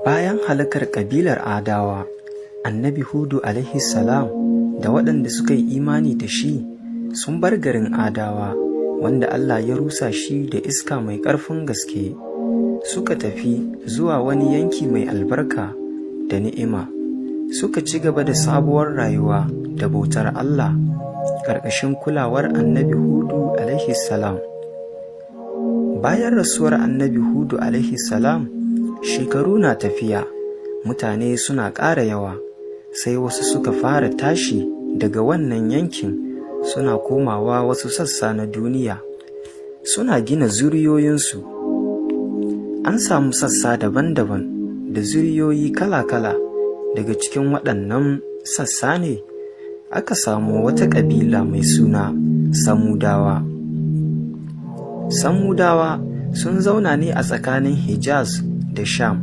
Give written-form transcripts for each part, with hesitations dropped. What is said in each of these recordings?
Bayan halakar ƙabilar Adawa, Annabi Hudu alaihi salam da waɗanda suka yi imani da shi sun bar garin Adawa, wanda Allah ya rusa shi da iska mai ƙarfin gaske. Suka tafi zuwa wani yanki mai albarka da ni'ima. Suka ci gaba da sabuwar rayuwa da bautar Allah ƙarƙashin kulawar Annabi Hudu alaihi salam. Bayan rasuwar Annabi Hudu alaihi salam, shekaru na tafiya, mutane suna ƙara yawa, sai wasu suka fara tashi daga wannan yankin suna komawa wasu sassa na duniya, suna gina zuriyoyinsu. An samu sassa daban-daban da zuriyoyi kala-kala. Daga cikin waɗannan sassa ne aka samu wata ƙabila mai suna Samudawa. Samudawa sun zauna ne a tsakanin Hijaz da Sham,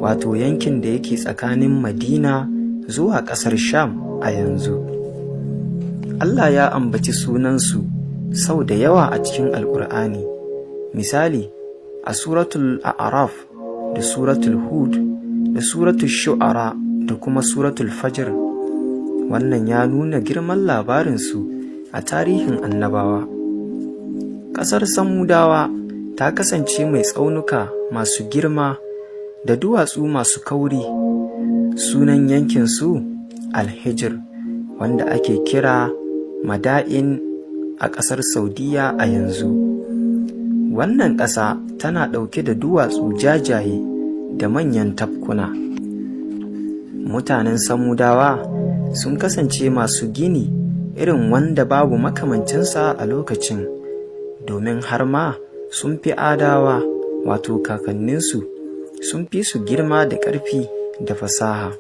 wato yankin da yake tsakanin Madina zuwa ƙasar Sham a yanzu. Allah ya ambaci sunansu sau da yawa a cikin Alƙur'ani. Misali, a suratul A'raf da suratul Hud da suratul Shu'ara da kuma suratul Fajr. Wannan ya nuna girman labarinsu a tarihin annabawa. Ƙasar Samudawa ta kasance mai tsaunuka masu girma da duwatsu masu kauri. Sunan yankinsu Al-Hijr, wanda ake kira Mada'in a ƙasar Saudiya a yanzu. Wannan ƙasa tana ɗauke da duwatsu jajaye da manyan tafkuna. Mutanen Samudawa sun kasance masu gini irin wanda babu makamancinsa a lokacin, domin har ma sun fi Adawa, wato kakanninsu, sun fi su girma da ƙarfi da fasaha.